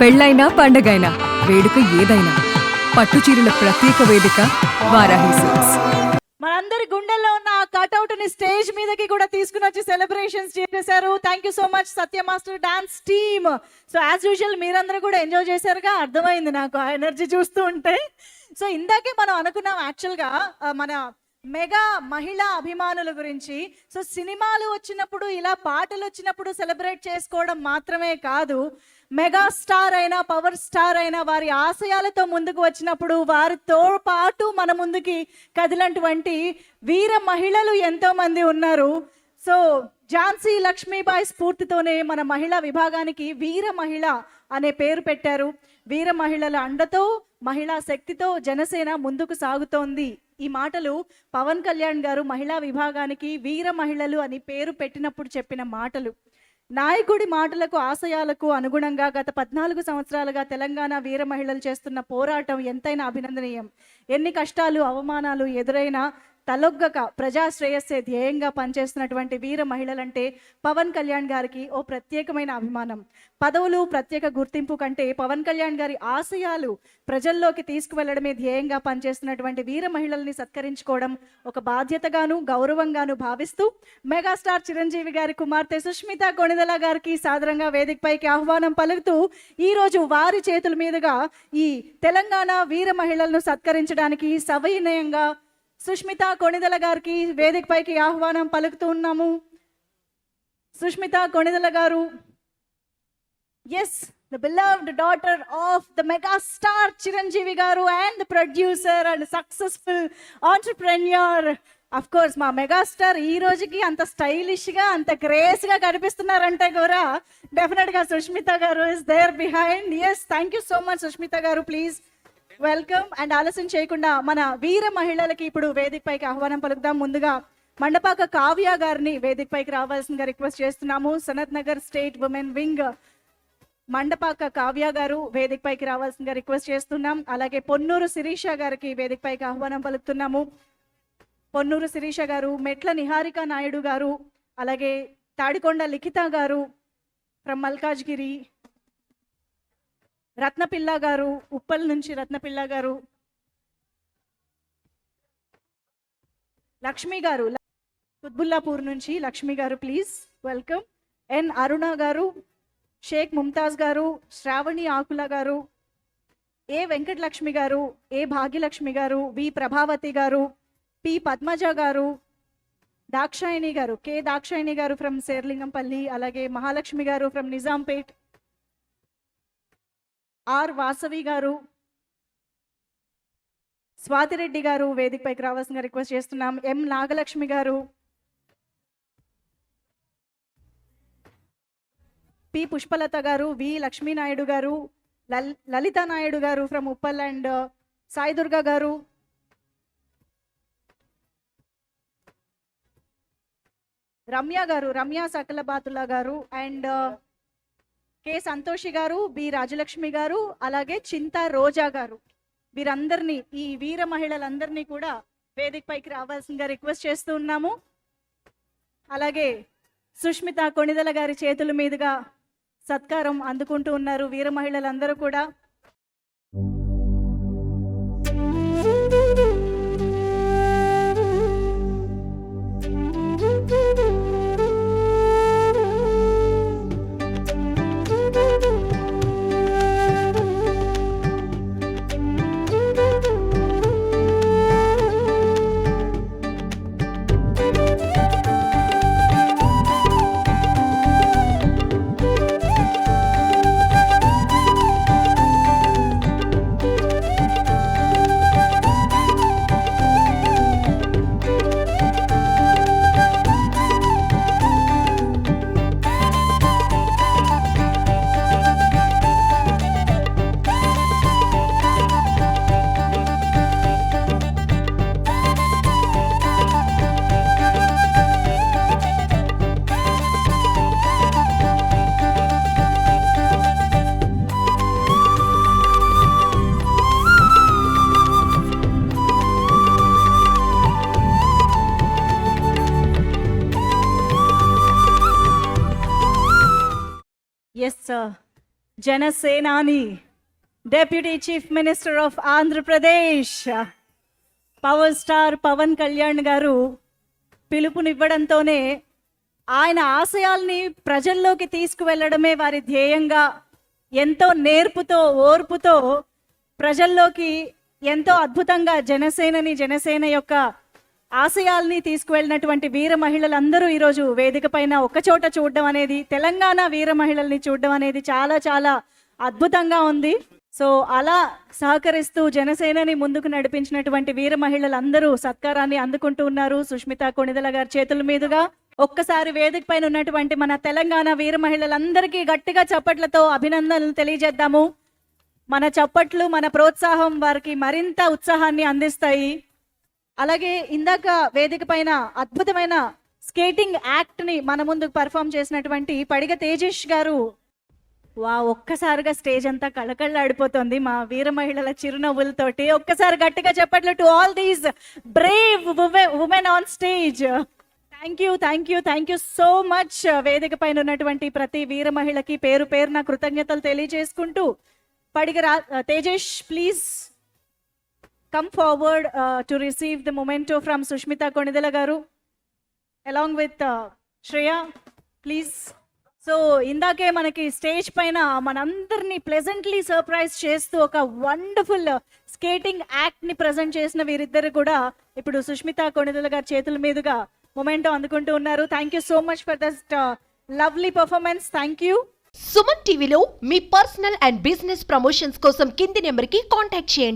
పెళ్ళైనా పండగైనా వేడుక ఏదైనా పట్టు చీరల ప్రత్యేక వేదిక వారాహి సిల్క్స్. మనందరి గుండెల్లో ఉన్న ఆ కట్అవుట్ ని స్టేజ్ మీదకి కూడా తీసుకుని వచ్చి సెలబ్రేషన్స్ చేశారు. Thank you so much Satya master dance team. So as usual మీరందరూ కూడా ఎంజాయ్ చేశారుగా, అర్థమైంది నాకు ఆ ఎనర్జీ చూస్తూ ఉంటే. సో ఇందాకే మనం అనుకున్నాం యాక్చువల్గా మన మెగా మహిళా అభిమానుల గురించి. సో సినిమాలు వచ్చినప్పుడు ఇలా పాటలు వచ్చినప్పుడు సెలబ్రేట్ చేసుకోవడం మాత్రమే కాదు, మెగా స్టార్ అయినా పవర్ స్టార్ అయినా వారి ఆశయాలతో ముందుకు వచ్చినప్పుడు వారితో పాటు మన ముందుకి కదిలినటువంటి వీర మహిళలు ఎంతోమంది ఉన్నారు. సో ఝాన్సీ లక్ష్మీబాయి స్ఫూర్తితోనే మన మహిళా విభాగానికి వీర మహిళ అనే పేరు పెట్టారు. వీర మహిళల అండతో మహిళా శక్తితో జనసేన ముందుకు సాగుతోంది. ఈ మాటలు పవన్ కళ్యాణ్ గారు మహిళా విభాగానికి వీర మహిళలు అని పేరు పెట్టినప్పుడు చెప్పిన మాటలు. నాయకుడి మాటలకు ఆశయాలకు అనుగుణంగా గత 14 సంవత్సరాలుగా తెలంగాణ వీర మహిళలు చేస్తున్న పోరాటం ఎంతైనా అభినందనీయం. ఎన్ని కష్టాలు అవమానాలు ఎదురైనా తలొగ్గక ప్రజాశ్రేయస్సే ధ్యేయంగా పనిచేస్తున్నటువంటి వీర మహిళలంటే పవన్ కళ్యాణ్ గారికి ఓ ప్రత్యేకమైన అభిమానం. పదవులు ప్రత్యేక గుర్తింపు కంటే పవన్ కళ్యాణ్ గారి ఆశయాలు ప్రజల్లోకి తీసుకువెళ్లడమే ధ్యేయంగా పనిచేస్తున్నటువంటి వీర మహిళల్ని సత్కరించుకోవడం ఒక బాధ్యతగాను గౌరవంగాను భావిస్తూ మెగాస్టార్ చిరంజీవి గారి కుమార్తె సుష్మిత కొణిదెల గారికి సాదరంగా వేదికపైకి ఆహ్వానం పలుకుతూ ఈరోజు వారి చేతుల మీదుగా ఈ తెలంగాణ వీర మహిళలను సత్కరించడానికి సవినయంగా సుష్మిత కొణిదెల గారికి వేదికపైకి ఆహ్వానం పలుకుతూ ఉన్నాము. సుష్మిత కొణిదెల గారు, yes, the beloved daughter of the mega star Chiranjeevi garu and the producer and successful entrepreneur. Of course మా మెగాస్టార్ ఈ రోజుకి అంత స్టైలిష్ గా అంత గ్రేస్ గా కనిపిస్తున్నారంటే కూడా డెఫినెట్ గా సుష్మిత గారు is there behind. Yes, thank you so much Sushmita గారు, ప్లీజ్ వెల్కమ్. అండ్ ఆలస్యం చేయకుండా మన వీర మహిళలకి ఇప్పుడు వేదికపైకి ఆహ్వానం పలుకుదాం. ముందుగా మండపాక కావ్య గారిని వేదికపైకి రావాల్సిందిగా రిక్వెస్ట్ చేస్తున్నాము. Sanath Nagar state women wing Mandapaka Kavya గారు వేదికపైకి రావాల్సిందిగా రిక్వెస్ట్ చేస్తున్నాం. అలాగే పొన్నూరు శిరీష గారికి వేదికపైకి ఆహ్వానం పలుకుతున్నాము. పొన్నూరు శిరీష గారు, మెట్ల నిహారిక నాయుడు గారు, అలాగే తాడికొండ లిఖిత గారు ఫ్రమ్ మల్కాజ్గిరి, రత్నపిల్ల గారు ఉప్పల్ నుంచి, రత్నపిల్ల గారు, లక్ష్మి గారు కుత్బుల్లాపూర్ నుంచి, లక్ష్మి గారు ప్లీజ్ వెల్కమ్. ఎన్ అరుణ గారు, షేక్ ముంతాజ్ గారు, శ్రావణి ఆకుల గారు, ఏ వెంకటలక్ష్మి గారు, ఏ భాగ్యలక్ష్మి గారు, వి ప్రభావతి గారు, పి పద్మజ గారు, దాక్షాయిని గారు, కె దాక్షాయిని గారు ఫ్రమ్ శేర్లింగంపల్లి, అలాగే మహాలక్ష్మి గారు ఫ్రమ్ నిజాంపేట్, ఆర్ వాసవి గారు, స్వాతిరెడ్డి గారు వేదికపైకి రావాల్సిందిగా రిక్వెస్ట్ చేస్తున్నాం. ఎం నాగలక్ష్మి గారు, పి పుష్పలత గారు, వి లక్ష్మీనాయుడు గారు, లలిత నాయుడు గారు ఫ్రమ్ ఉప్పల్ అండ్ సాయిదుర్గ గారు, రమ్య గారు, రమ్య సకలబాతుల గారు అండ్ కె సంతోషి గారు, బి రాజలక్ష్మి గారు, అలాగే చింత రోజా గారు, వీరందరినీ ఈ వీర మహిళలందరినీ కూడా వేదికపైకి రావాల్సిందిగా రిక్వెస్ట్ చేస్తూ ఉన్నాము. అలాగే సుష్మిత కొణిదెల గారి చేతుల మీదుగా సత్కారం అందుకుంటూ ఉన్నారు వీర మహిళలందరూ కూడా. జనసేనాని, deputy chief minister of Andhra Pradesh, power star Pawan Kalyan గారు పిలుపునివ్వడంతోనే ఆయన ఆశయాల్ని ప్రజల్లోకి తీసుకువెళ్ళడమే వారి ధ్యేయంగా ఎంతో నేర్పుతో ఓర్పుతో ప్రజల్లోకి ఎంతో అద్భుతంగా జనసేన యొక్క ఆశయాల్ని తీసుకువెళ్ళినటువంటి వీర మహిళలందరూ ఈరోజు వేదిక పైన ఒక్కచోట చూడడం అనేది, తెలంగాణ వీర మహిళల్ని చూడడం అనేది చాలా చాలా అద్భుతంగా ఉంది. సో అలా సహకరిస్తూ జనసేనని ముందుకు నడిపించినటువంటి వీర మహిళలందరూ సత్కారాన్ని అందుకుంటూ ఉన్నారు సుష్మితా కొణిదెల గారి చేతుల మీదుగా. ఒక్కసారి వేదిక పైన ఉన్నటువంటి మన తెలంగాణ వీర మహిళలందరికీ గట్టిగా చప్పట్లతో అభినందనలు తెలియజేద్దాము. మన చప్పట్లు, మన ప్రోత్సాహం వారికి మరింత ఉత్సాహాన్ని అందిస్తాయి. అలాగే ఇందాక వేదిక పైన అద్భుతమైన స్కేటింగ్ యాక్ట్ ని మన ముందుకు పర్ఫామ్ చేసినటువంటి పడిగ తేజేష్ గారు, ఒక్కసారిగా స్టేజ్ అంతా కళకళలాడిపోతుంది మా వీర మహిళల చిరునవ్వులతోటి. ఒక్కసారి గట్టిగా చెప్పట్లు to all these brave women on stage. Thank you so much. వేదిక పైన ఉన్నటువంటి ప్రతి వీర మహిళకి పేరు పేరున కృతజ్ఞతలు తెలియజేసుకుంటూ, Padiga Tejesh please come forward to receive the memento from Sushmita Konidela garu along with Shreya please. So ఇందాకే మనకి స్టేజ్ పైన మనందరినీ ప్లెజెంట్లీ సర్ప్రైజ్ చేస్తూ ఒక వండర్ఫుల్ స్కేటింగ్ యాక్ట్ ని ప్రజెంట్ చేసిన వీరిద్దరు కూడా ఇప్పుడు సుష్మితా కొణిదెల గారి చేతుల మీదుగా మొమెంటో అందుకుంటూ ఉన్నారు. Thank you so much for that lovely performance. Thank you. Suman టీవీలో మీ పర్సనల్ అండ్ బిజినెస్ ప్రమోషన్స్ కోసం కింది నెంబర్కి కాంటాక్ట్ చేయండి.